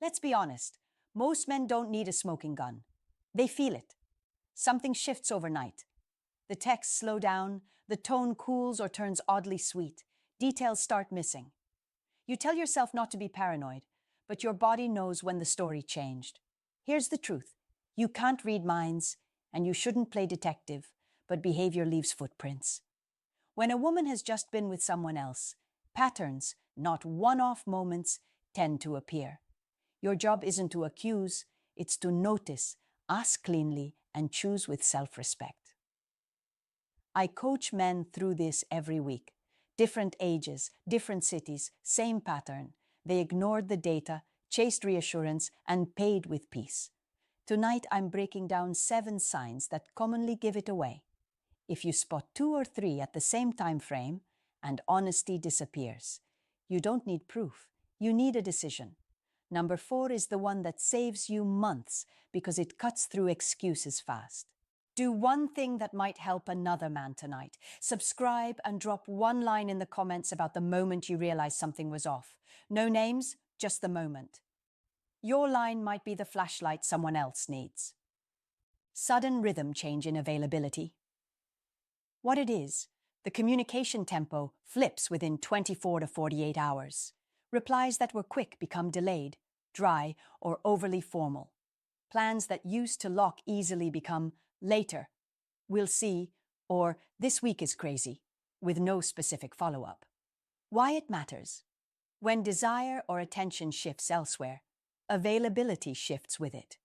Let's be honest, most men don't need a smoking gun. They feel it. Something shifts overnight. The texts slow down, the tone cools or turns oddly sweet. Details start missing. You tell yourself not to be paranoid, but your body knows when the story changed. Here's the truth. You can't read minds, and you shouldn't play detective, but behavior leaves footprints. When a woman has just been with someone else, patterns, not one-off moments, tend to appear. Your job isn't to accuse, it's to notice, ask cleanly, and choose with self-respect. I coach men through this every week. Different ages, different cities, same pattern. They ignored the data, chased reassurance, and paid with peace. Tonight I'm breaking down 7 signs that commonly give it away. If you spot 2 or 3 at the same time frame, and honesty disappears. You don't need proof, you need a decision. Number 4 is the one that saves you months because it cuts through excuses fast. Do one thing that might help another man tonight. Subscribe and drop one line in the comments about the moment you realized something was off. No names, just the moment. Your line might be the flashlight someone else needs. Sudden rhythm change in availability. What it is, the communication tempo flips within 24 to 48 hours. Replies that were quick become delayed, dry, or overly formal. Plans that used to lock easily become later, we'll see, or this week is crazy, with no specific follow-up. Why it matters? When desire or attention shifts elsewhere, availability shifts with it.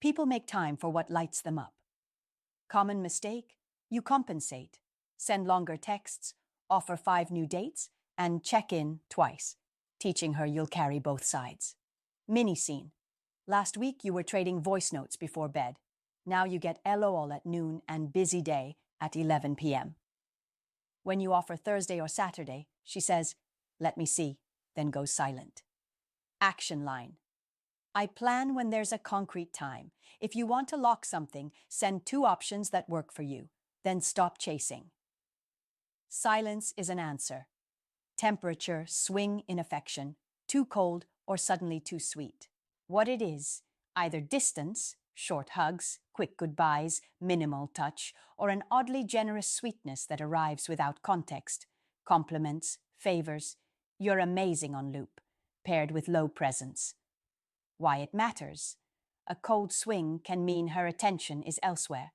People make time for what lights them up. Common mistake? You compensate. Send longer texts, offer 5 new dates, and check in twice, teaching her you'll carry both sides. Mini scene. Last week you were trading voice notes before bed. Now you get LOL at noon and busy day at 11 p.m. When you offer Thursday or Saturday, she says, "Let me see," then goes silent. Action line. I plan when there's a concrete time. If you want to lock something, send 2 options that work for you, then stop chasing. Silence is an answer. Temperature, swing in affection, too cold or suddenly too sweet. What it is, either distance, short hugs, quick goodbyes, minimal touch, or an oddly generous sweetness that arrives without context, compliments, favors, "You're amazing" on loop, paired with low presence. Why it matters. A cold swing can mean her attention is elsewhere.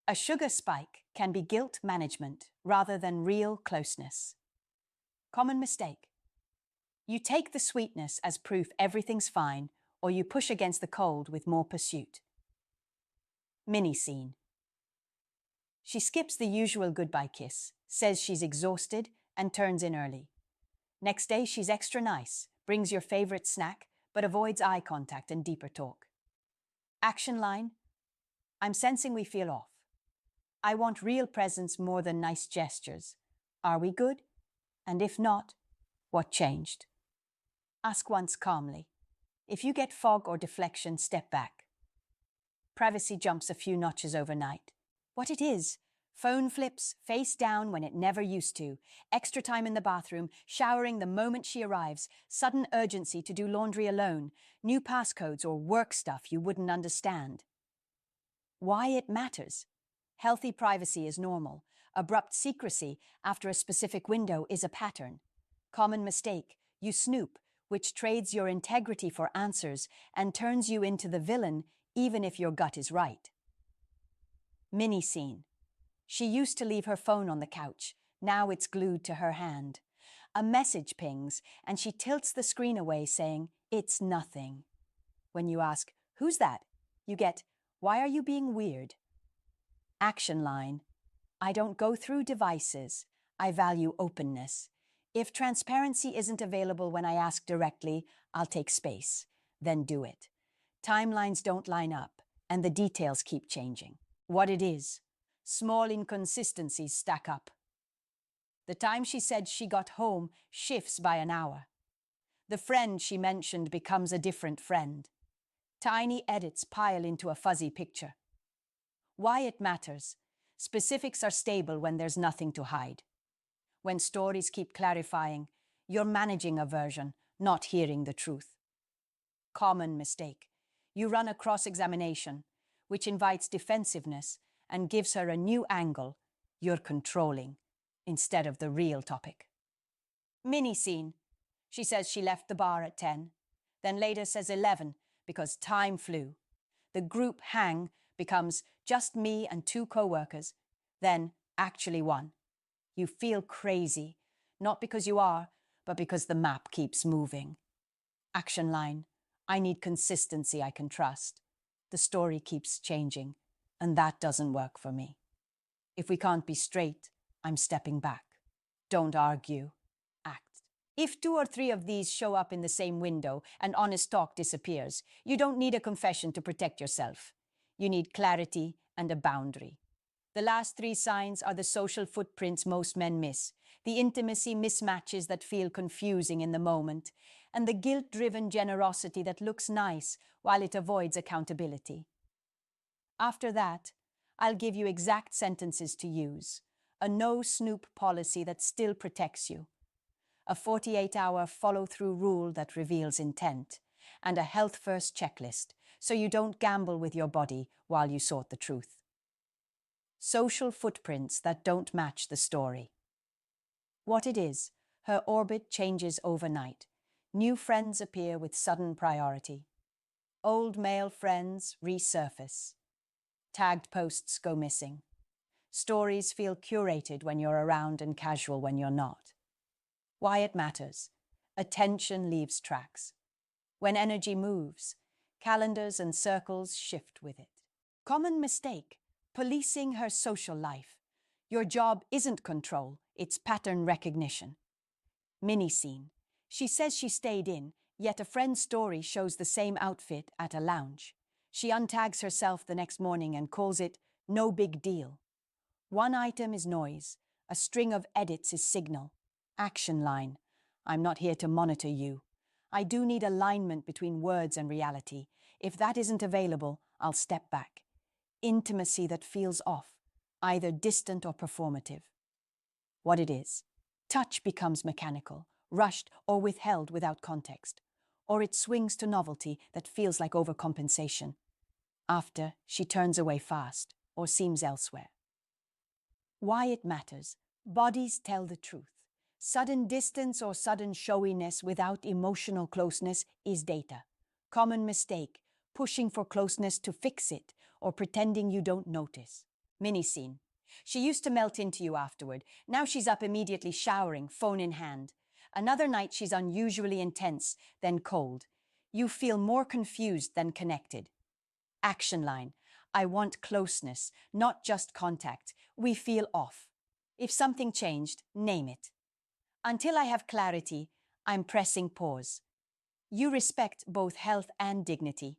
A sugar spike can be guilt management rather than real closeness. Common mistake. You take the sweetness as proof everything's fine, or you push against the cold with more pursuit. Mini scene. She skips the usual goodbye kiss, says she's exhausted, and turns in early. Next day she's extra nice, brings your favorite snack, but avoids eye contact and deeper talk. Action line. I'm sensing we feel off. I want real presence more than nice gestures. Are we good? And if not, what changed? Ask once calmly. If you get fog or deflection, step back. Privacy jumps a few notches overnight. What it is? Phone flips, face down when it never used to, extra time in the bathroom, showering the moment she arrives, sudden urgency to do laundry alone, new passcodes or work stuff you wouldn't understand. Why it matters? Healthy privacy is normal. Abrupt secrecy after a specific window is a pattern. Common mistake, you snoop, which trades your integrity for answers and turns you into the villain even if your gut is right. Mini scene. She used to leave her phone on the couch. Now it's glued to her hand. A message pings and she tilts the screen away saying, "It's nothing." When you ask, "Who's that?" you get, "Why are you being weird?" Action line. I don't go through devices. I value openness. If transparency isn't available when I ask directly, I'll take space. Then do it. Timelines don't line up, and the details keep changing. What it is? Small inconsistencies stack up. The time she said she got home shifts by an hour. The friend she mentioned becomes a different friend. Tiny edits pile into a fuzzy picture. Why it matters. Specifics are stable when there's nothing to hide. When stories keep clarifying, you're managing aversion, not hearing the truth. Common mistake. You run a cross-examination, which invites defensiveness and gives her a new angle. You're controlling instead of the real topic. Mini scene. She says she left the bar at 10, then later says 11 because time flew. The group hang becomes just me and two co-workers, then actually one. You feel crazy, not because you are, but because the map keeps moving. Action line. I need consistency I can trust. The story keeps changing, and that doesn't work for me. If we can't be straight, I'm stepping back. Don't argue. Act. If 2 or 3 of these show up in the same window and honest talk disappears, you don't need a confession to protect yourself. You need clarity and a boundary. The last 3 signs are the social footprints most men miss, the intimacy mismatches that feel confusing in the moment, and the guilt-driven generosity that looks nice while it avoids accountability. After that, I'll give you exact sentences to use, a no-snoop policy that still protects you, a 48-hour follow-through rule that reveals intent, and a health-first checklist so you don't gamble with your body while you sort the truth. Social footprints that don't match the story. What it is, her orbit changes overnight. New friends appear with sudden priority. Old male friends resurface. Tagged posts go missing. Stories feel curated when you're around and casual when you're not. Why it matters. Attention leaves tracks. When energy moves, calendars and circles shift with it. Common mistake. Policing her social life. Your job isn't control, it's pattern recognition. Mini scene. She says she stayed in, yet a friend's story shows the same outfit at a lounge. She untags herself the next morning and calls it no big deal. One item is noise, a string of edits is signal. Action line. I'm not here to monitor you. I do need alignment between words and reality. If that isn't available, I'll step back. Intimacy that feels off, either distant or performative. What it is. Touch becomes mechanical, rushed or withheld without context, or it swings to novelty that feels like overcompensation. After, she turns away fast or seems elsewhere. Why it matters. Bodies tell the truth. Sudden distance or sudden showiness without emotional closeness is data. Common mistake. Pushing for closeness to fix it, or pretending you don't notice. Mini scene. She used to melt into you afterward. Now she's up immediately showering, phone in hand. Another night she's unusually intense, then cold. You feel more confused than connected. Action line. I want closeness, not just contact. We feel off. If something changed, name it. Until I have clarity, I'm pressing pause. You respect both health and dignity.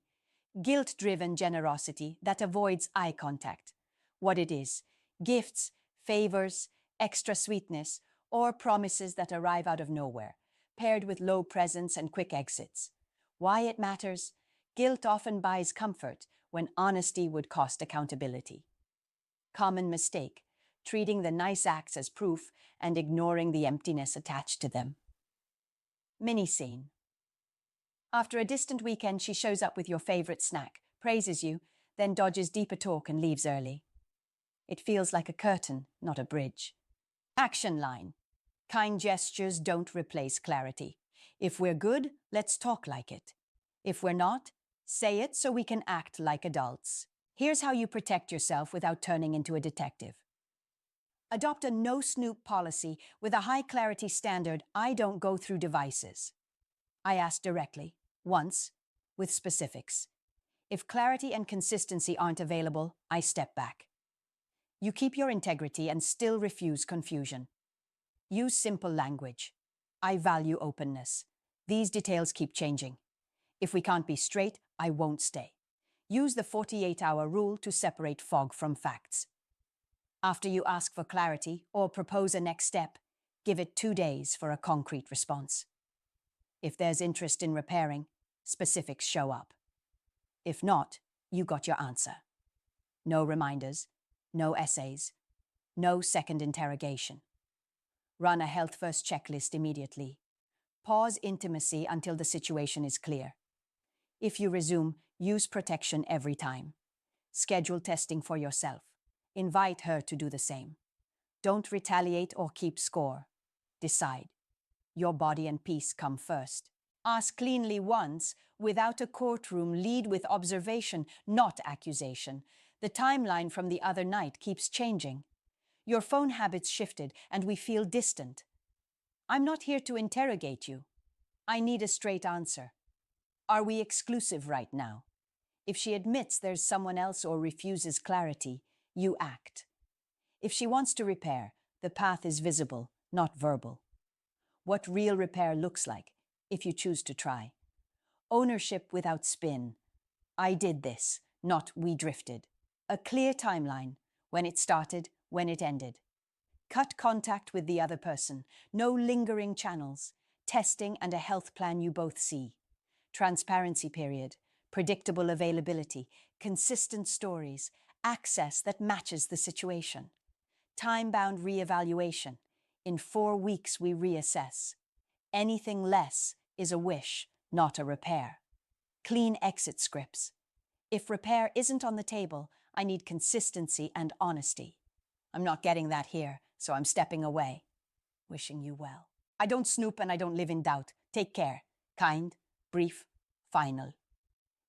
Guilt-driven generosity that avoids eye contact. What it is. Gifts, favors, extra sweetness, or promises that arrive out of nowhere, paired with low presence and quick exits. Why it matters. Guilt often buys comfort when honesty would cost accountability. Common mistake. Treating the nice acts as proof and ignoring the emptiness attached to them. Mini scene. After a distant weekend, she shows up with your favorite snack, praises you, then dodges deeper talk and leaves early. It feels like a curtain, not a bridge. Action line. Kind gestures don't replace clarity. If we're good, let's talk like it. If we're not, say it so we can act like adults. Here's how you protect yourself without turning into a detective. Adopt a no-snoop policy with a high-clarity standard. I don't go through devices. I ask directly. Once, with specifics. If clarity and consistency aren't available, I step back. You keep your integrity and still refuse confusion. Use simple language. I value openness. These details keep changing. If we can't be straight, I won't stay. Use the 48-hour rule to separate fog from facts. After you ask for clarity or propose a next step, give it 2 days for a concrete response. If there's interest in repairing, specifics show up. If not, you got your answer. No reminders, no essays, no second interrogation. Run a health-first checklist immediately. Pause intimacy until the situation is clear. If you resume, use protection every time. Schedule testing for yourself. Invite her to do the same. Don't retaliate or keep score. Decide. Your body and peace come first. Ask cleanly once, without a courtroom, lead with observation, not accusation. The timeline from the other night keeps changing. Your phone habits shifted and we feel distant. I'm not here to interrogate you. I need a straight answer. Are we exclusive right now? If she admits there's someone else or refuses clarity, you act. If she wants to repair, the path is visible, not verbal. What real repair looks like, if you choose to try. Ownership without spin. I did this, not we drifted. A clear timeline, when it started, when it ended. Cut contact with the other person, no lingering channels, testing and a health plan you both see. Transparency period, predictable availability, consistent stories, access that matches the situation. Time-bound reevaluation. In 4 weeks we reassess. Anything less is a wish, not a repair. Clean exit scripts. If repair isn't on the table, I need consistency and honesty. I'm not getting that here, so I'm stepping away. Wishing you well. I don't snoop and I don't live in doubt. Take care. Kind, brief, final.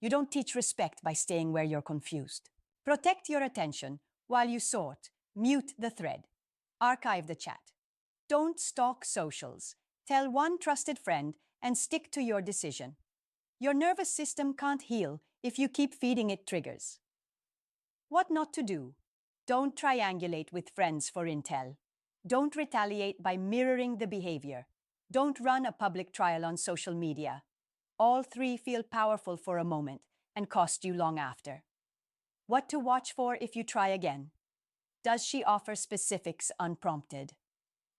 You don't teach respect by staying where you're confused. Protect your attention while you sort. Mute the thread. Archive the chat. Don't stalk socials. Tell one trusted friend and stick to your decision. Your nervous system can't heal if you keep feeding it triggers. What not to do? Don't triangulate with friends for intel. Don't retaliate by mirroring the behavior. Don't run a public trial on social media. All three feel powerful for a moment and cost you long after. What to watch for if you try again? Does she offer specifics unprompted?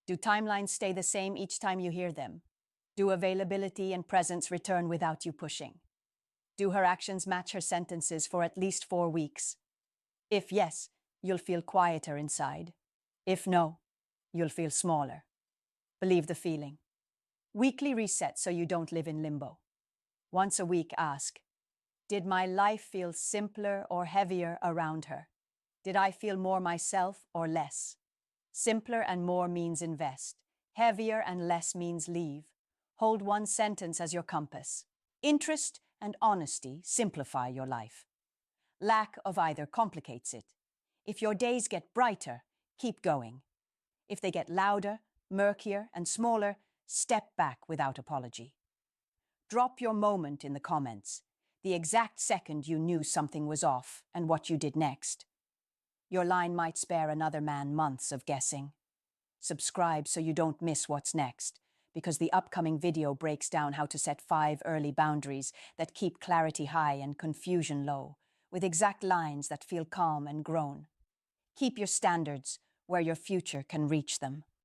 Do timelines stay the same each time you hear them? Do availability and presence return without you pushing? Do her actions match her sentences for at least 4 weeks? If yes, you'll feel quieter inside. If no, you'll feel smaller. Believe the feeling. Weekly reset so you don't live in limbo. Once a week, ask, did my life feel simpler or heavier around her? Did I feel more myself or less? Simpler and more means invest. Heavier and less means leave. Hold one sentence as your compass. Interest and honesty simplify your life. Lack of either complicates it. If your days get brighter, keep going. If they get louder, murkier, and smaller, step back without apology. Drop your moment in the comments, the exact second you knew something was off and what you did next. Your line might spare another man months of guessing. Subscribe so you don't miss what's next, because the upcoming video breaks down how to set 5 early boundaries that keep clarity high and confusion low, with exact lines that feel calm and grown. Keep your standards where your future can reach them.